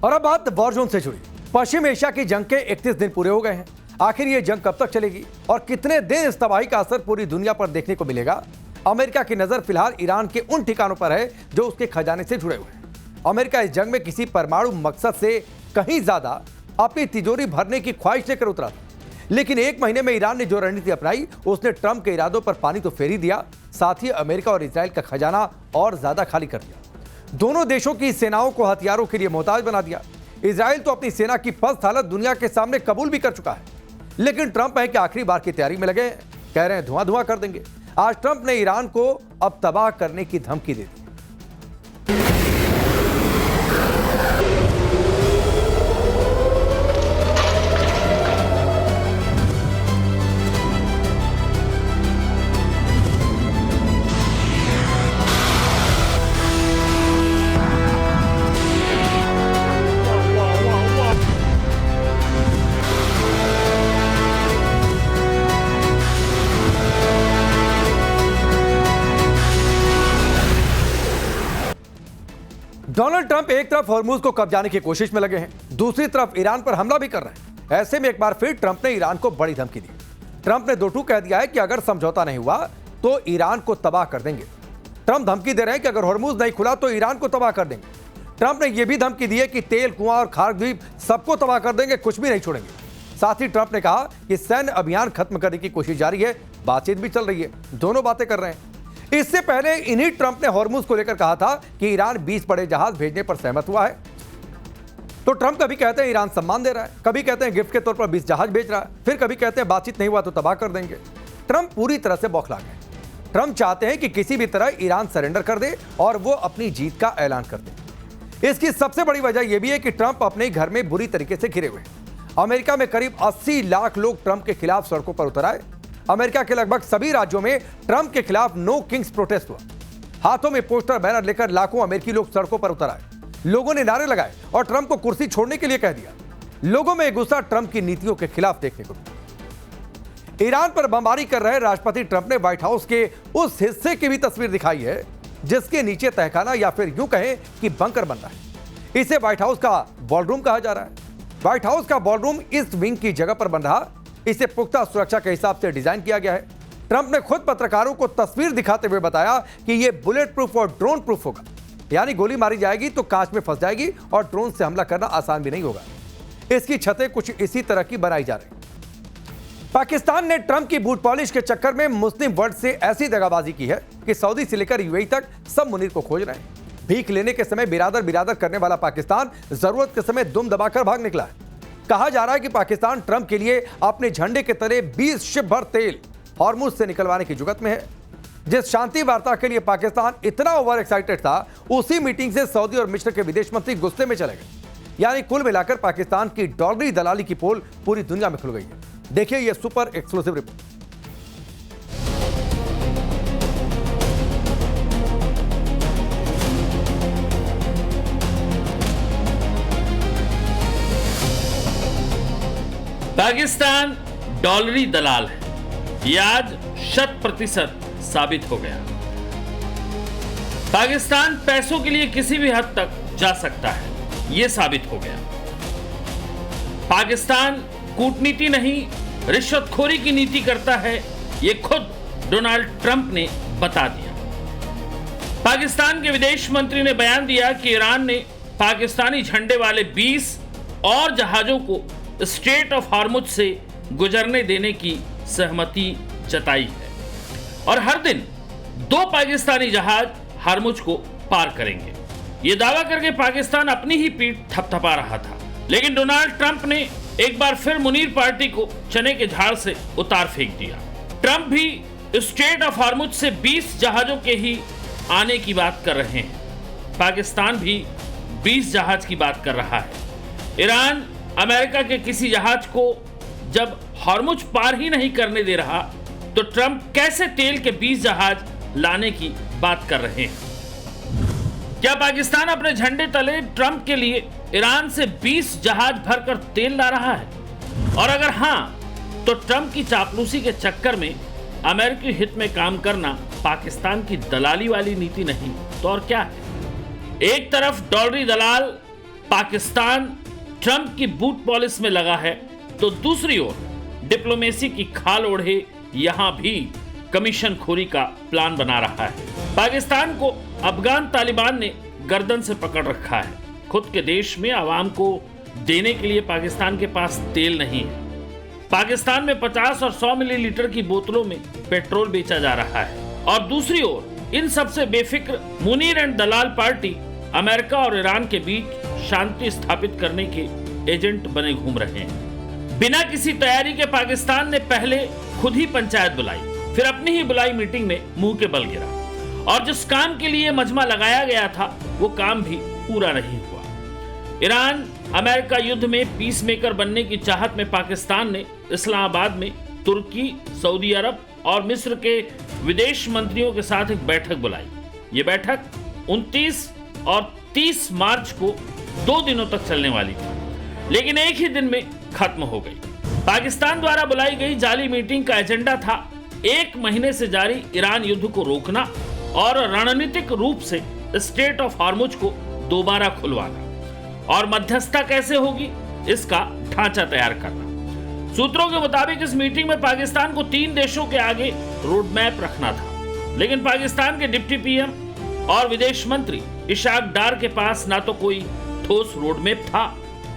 और अब बात वॉर जोन से जुड़ी। पश्चिम एशिया की जंग के 31 दिन पूरे हो गए हैं। आखिर ये जंग कब तक चलेगी और कितने दिन इस तबाही का असर पूरी दुनिया पर देखने को मिलेगा? अमेरिका की नजर फिलहाल ईरान के उन ठिकानों पर है जो उसके खजाने से जुड़े हुए हैं। अमेरिका इस जंग में किसी परमाणु मकसद से कहीं ज्यादा अपनी तिजोरी भरने की ख्वाहिश लेकर उतरा था, लेकिन एक महीने में ईरान ने जो रणनीति अपनाई उसने ट्रंप के इरादों पर पानी तो फेर ही दिया, साथ ही अमेरिका और इजराइल का खजाना और ज्यादा खाली कर दिया। दोनों देशों की सेनाओं को हथियारों के लिए मोहताज बना दिया। इजराइल तो अपनी सेना की पस्त हालत दुनिया के सामने कबूल भी कर चुका है, लेकिन ट्रंप है कि आखिरी बार की तैयारी में लगे, कह रहे हैं धुआं धुआं कर देंगे। आज ट्रंप ने ईरान को अब तबाह करने की धमकी दे दी। डोनाल्ड ट्रंप एक तरफ हॉर्मुज को कब्जाने की कोशिश में लगे हैं, दूसरी तरफ ईरान पर हमला भी कर रहे हैं। ऐसे में एक बार फिर ट्रंप ने ईरान को बड़ी धमकी दी। ट्रंप ने दो टूक कह दिया है कि अगर समझौता नहीं हुआ तो ईरान को तबाह कर देंगे। ट्रंप धमकी दे रहे हैं कि अगर हॉर्मुज नहीं खुला तो ईरान को तबाह कर देंगे। ट्रंप ने यह भी धमकी दी है कि तेल, कुआं और खार्क द्वीप सबको तबाह कर देंगे, कुछ भी नहीं छोड़ेंगे। साथ ही ट्रंप ने कहा कि सैन्य अभियान खत्म करने की कोशिश जारी है, बातचीत भी चल रही है, दोनों बातें कर रहे हैं। इससे पहले इन्हीं ट्रंप ने हॉर्मुज को लेकर कहा था कि ईरान 20 बड़े जहाज भेजने पर सहमत हुआ है। तो ट्रंप कभी कहते हैं ईरान सम्मान दे रहा है, कभी कहते हैं गिफ्ट के तौर पर 20 जहाज भेज रहा है, फिर कभी कहते हैं बातचीत नहीं हुआ तो तबाह कर देंगे। ट्रंप पूरी तरह से बौखला गए। ट्रंप चाहते हैं कि किसी भी तरह ईरान सरेंडर कर दे और वो अपनी जीत का ऐलान कर दे। इसकी सबसे बड़ी वजह यह भी है कि ट्रंप अपने घर में बुरी तरीके से घिरे हुए हैं। अमेरिका में करीब 80 लाख लोग ट्रंप के खिलाफ सड़कों पर उतर आए। अमेरिका के लगभग सभी राज्यों में ट्रंप के खिलाफ नो किंग्स प्रोटेस्ट हुआ। हाथों में पोस्टर, बैनर लेकर लाखों अमेरिकी लोग सड़कों पर उतर आए। लोगों ने नारे लगाए और ट्रंप को कुर्सी छोड़ने के लिए कह दिया। लोगों में गुस्सा ट्रंप की नीतियों के खिलाफ देखने को मिला। ईरान पर बमबारी कर रहे राष्ट्रपति ट्रंप ने व्हाइट हाउस के उस हिस्से की भी तस्वीर दिखाई है जिसके नीचे तहखाना या फिर यूं कहें कि बंकर बन रहा है। इसे व्हाइट हाउस का बॉलरूम कहा जा रहा है। व्हाइट हाउस का बॉलरूम इस विंग की जगह पर बन रहा, इसे पुख्ता सुरक्षा के हिसाब से डिजाइन किया गया है। ट्रंप ने खुद पत्रकारों को तस्वीर दिखाते हुए बताया कि यह बुलेट प्रूफ और ड्रोन प्रूफ होगा, यानी गोली मारी जाएगी तो कांच में फंस जाएगी और ड्रोन से हमला करना आसान भी नहीं होगा। इसकी छतें कुछ इसी तरह की बनाई जा रही। पाकिस्तान ने ट्रंप की बूट पॉलिश के चक्कर में मुस्लिम वर्ल्ड से ऐसी दगाबाजी की है कि सऊदी से लेकर यूएई तक सब मुनीर को खोज रहे हैं। भीख लेने के समय बिरादर बिरादर करने वाला पाकिस्तान जरूरत के समय दुम दबाकर भाग निकला है। कहा जा रहा है कि पाकिस्तान ट्रंप के लिए अपने झंडे के तले 20 शिप भर तेल हॉर्मुज से निकलवाने की जुगत में है। जिस शांति वार्ता के लिए पाकिस्तान इतना ओवर एक्साइटेड था, उसी मीटिंग से सऊदी और मिस्र के विदेश मंत्री गुस्से में चले गए। यानी कुल मिलाकर पाकिस्तान की डॉलरी दलाली की पोल पूरी दुनिया में खुल गई है। देखिए यह सुपर एक्सक्लूसिव रिपोर्ट। पाकिस्तान डॉलरी दलाल है, यह आज 100% साबित हो गया। पाकिस्तान पैसों के लिए किसी भी हद तक जा सकता है, यह साबित हो गया। पाकिस्तान कूटनीति नहीं, रिश्वतखोरी की नीति करता है, यह खुद डोनाल्ड ट्रंप ने बता दिया। पाकिस्तान के विदेश मंत्री ने बयान दिया कि ईरान ने पाकिस्तानी झंडे वाले 20 और जहाजों को स्ट्रेट ऑफ हॉर्मुज से गुजरने देने की सहमति जताई है और हर दिन 2 पाकिस्तानी जहाज हॉर्मुज को पार करेंगे। यह दावा करके पाकिस्तान अपनी ही पीठ थपथपा रहा था, लेकिन डोनाल्ड ट्रंप ने एक बार फिर मुनीर पार्टी को चने के झाड़ से उतार फेंक दिया। ट्रंप भी स्ट्रेट ऑफ हॉर्मुज से 20 जहाजों के ही आने की बात कर रहे हैं। पाकिस्तान भी 20 जहाज की बात कर रहा है। ईरान अमेरिका के किसी जहाज को जब हॉर्मुज पार ही नहीं करने दे रहा, तो ट्रंप कैसे तेल के 20 जहाज लाने की बात कर रहे हैं? क्या पाकिस्तान अपने झंडे तले ट्रंप के लिए ईरान से 20 जहाज भरकर तेल ला रहा है? और अगर हां, तो ट्रंप की चापलूसी के चक्कर में अमेरिकी हित में काम करना पाकिस्तान की दलाली वाली नीति नहीं तो और क्या है? एक तरफ डॉलरी दलाल पाकिस्तान ट्रंप की बूट पॉलिश में लगा है, तो दूसरी ओर डिप्लोमेसी की खाल ओढ़े यहां भी कमीशन खोरी का प्लान बना रहा है। पाकिस्तान को अफगान तालिबान ने गर्दन से पकड़ रखा है। खुद के देश में आवाम को देने के लिए पाकिस्तान के पास तेल नहीं है। पाकिस्तान में 50 और 100 मिलीलीटर की बोतलों में पेट्रोल बेचा जा रहा है, और दूसरी ओर इन सबसे बेफिक्र Munir and Dalal party America और ईरान के बीच शांति स्थापित करने के एजेंट बने घूम रहे हैं। बिना किसी तैयारी के पाकिस्तान ने पहले खुद ही पंचायत बुलाई, फिर अपनी ही बुलाई मीटिंग में मुंह के बल गिरा, और जिस काम के लिए मजमा लगाया गया था वो काम भी पूरा नहीं हुआ। ईरान अमेरिका युद्ध में पीस मेकर बनने की चाहत में पाकिस्तान ने इस्लामाबाद में तुर्की, सऊदी अरब और मिस्र के विदेश मंत्रियों के साथ एक बैठक बुलाई। ये बैठक 29 और 30 मार्च को 2 दिनों तक चलने वाली थी, लेकिन एक ही दिन में खत्म हो गई। पाकिस्तान द्वारा बुलाई गई जाली मीटिंग का एजेंडा था 1 महीने से जारी ईरान युद्ध को रोकना और रणनीतिक रूप से स्ट्रेट ऑफ हॉर्मुज को दोबारा खुलवाना, और मध्यस्थता कैसे होगी इसका ढांचा तैयार करना। सूत्रों के मुताबिक इस मीटिंग में पाकिस्तान को 3 देशों के आगे रोड मैप रखना था, लेकिन पाकिस्तान के डिप्टी पीएम और विदेश मंत्री इशाक डार के पास ना तो कोई ठोस रोड मैप था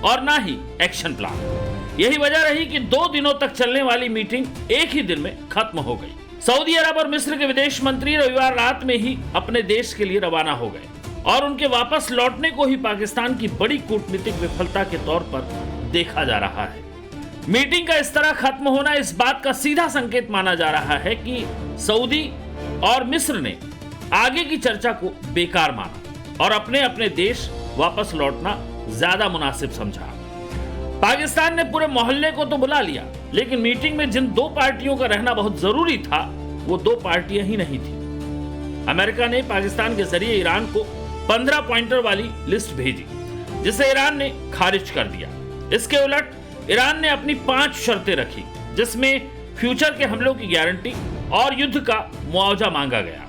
और ना ही एक्शन प्लान। यही वजह रही कि 2 दिनों तक चलने वाली मीटिंग एक ही दिन में खत्म हो गई। सऊदी अरब और मिस्र के विदेश मंत्री रविवार रात में ही अपने देश के लिए रवाना हो गए, और उनके वापस लौटने को ही पाकिस्तान की बड़ी कूटनीतिक विफलता के तौर पर देखा जा रहा है। मीटिंग का इस तरह खत्म होना इस बात का सीधा संकेत माना जा रहा है कि सऊदी और मिस्र ने आगे की चर्चा को बेकार माना और अपने अपने देश वापस लौटना ज्यादा मुनासिब समझा। पाकिस्तान ने पूरे मोहल्ले को तो बुला लिया, लेकिन मीटिंग में जिन 2 पार्टियों का रहना बहुत जरूरी था वो 2 पार्टियां ही नहीं थी। अमेरिका ने पाकिस्तान के जरिए ईरान को 15 पॉइंटर वाली लिस्ट भेजी, जिसे ईरान ने खारिज कर दिया। इसके उलट ईरान ने अपनी 5 शर्तें रखी, जिसमें फ्यूचर के हमलों की गारंटी और युद्ध का मुआवजा मांगा गया।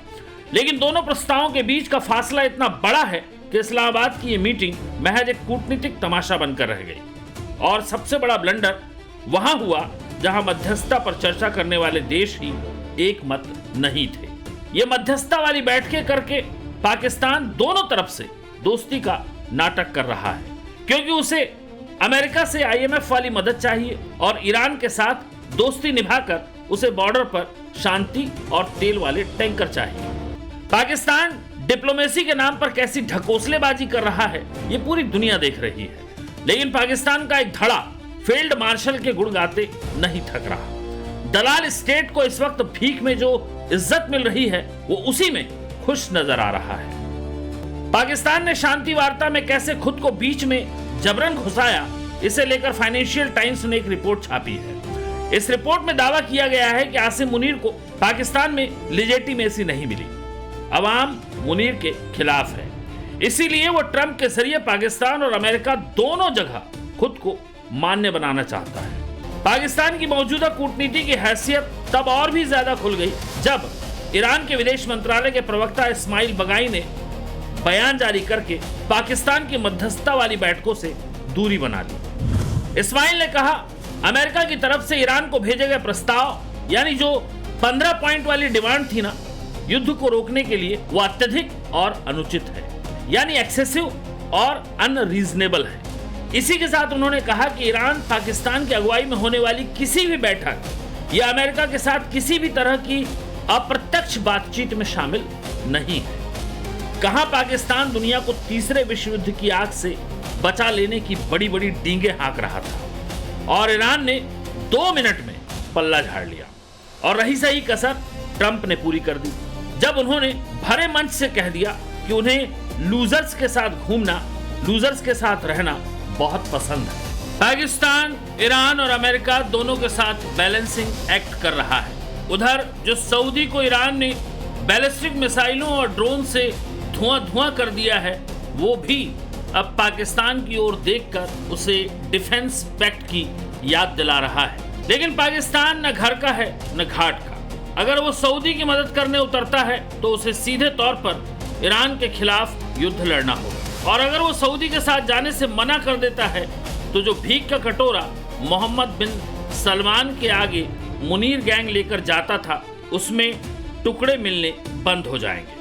लेकिन दोनों प्रस्तावों के बीच का फासला इतना बड़ा है कि इस्लामाबाद की ये मीटिंग महज एक कूटनीतिक तमाशा बनकर रह गई। और सबसे बड़ा ब्लंडर वहां हुआ जहां मध्यस्थता पर चर्चा करने वाले देश ही एक मत नहीं थे। ये मध्यस्थता वाली बैठकें करके पाकिस्तान दोनों तरफ से दोस्ती का नाटक कर रहा है, क्योंकि उसे अमेरिका से IMF वाली मदद चाहिए और ईरान के साथ दोस्ती निभाकर उसे बॉर्डर पर शांति और तेल वाले टैंकर चाहिए। पाकिस्तान डिप्लोमेसी के नाम पर कैसी ढकोसलेबाजी कर रहा है ये पूरी दुनिया देख रही है, लेकिन पाकिस्तान का एक धड़ा फील्ड मार्शल के गुण गाते नहीं थक रहा। दलाल स्टेट को इस वक्त भीख में जो इज्जत मिल रही है वो उसी में खुश नजर आ रहा है। पाकिस्तान ने शांति वार्ता में कैसे खुद को बीच में जबरन घुसाया, इसे लेकर फाइनेंशियल टाइम्स ने एक रिपोर्ट छापी है। इस रिपोर्ट में दावा किया गया है कि आसिम मुनीर को पाकिस्तान में लेजिटिमेसी नहीं मिली, अवाम मुनीर के खिलाफ है, इसीलिए वो ट्रंप के जरिए पाकिस्तान और अमेरिका दोनों जगह खुद को मान्य बनाना चाहता है। पाकिस्तान की मौजूदा कूटनीति की हैसियत तब और भी ज्यादा खुल गई जब ईरान के विदेश मंत्रालय के प्रवक्ता इस्माइल बगाई ने बयान जारी करके पाकिस्तान की मध्यस्थता वाली बैठकों से दूरी बना ली। इस्माइल ने कहा, अमेरिका की तरफ से ईरान को भेजे गए प्रस्ताव, यानी जो 15 पॉइंट वाली डिमांड थी ना युद्ध को रोकने के लिए, वो अत्यधिक और अनुचित है, यानी एक्सेसिव और अनरीजनेबल है। इसी के साथ उन्होंने कहा कि ईरान पाकिस्तान की अगुवाई में होने वाली किसी भी बैठक या अमेरिका के साथ किसी भी तरह की अप्रत्यक्ष बातचीत में शामिल नहीं है। कहां पाकिस्तान दुनिया को तीसरे विश्व युद्ध की आग से बचा लेने की बड़ी बड़ी डींगे हाँक रहा था, और ईरान ने 2 मिनट में पल्ला झाड़ लिया। और रही सही कसर ट्रंप ने पूरी कर दी, जब उन्होंने भरे मंच से कह दिया कि उन्हें लूजर्स के साथ घूमना, लूजर्स के साथ रहना बहुत पसंद है। पाकिस्तान, ईरान और अमेरिका दोनों के साथ बैलेंसिंग एक्ट कर रहा है। उधर जो सऊदी को ईरान ने बैलिस्टिक मिसाइलों और ड्रोन से धुआं कर दिया है, वो भी अब पाकिस्तान की ओर देखकर उसे डिफेंस पैक्ट की याद दिला रहा है। लेकिन पाकिस्तान न घर का है न घाट का। अगर वो सऊदी की मदद करने उतरता है तो उसे सीधे तौर पर ईरान के खिलाफ युद्ध लड़ना होगा। और अगर वो सऊदी के साथ जाने से मना कर देता है तो जो भीख का कटोरा मोहम्मद बिन सलमान के आगे मुनीर गैंग लेकर जाता था उसमें टुकड़े मिलने बंद हो जाएंगे।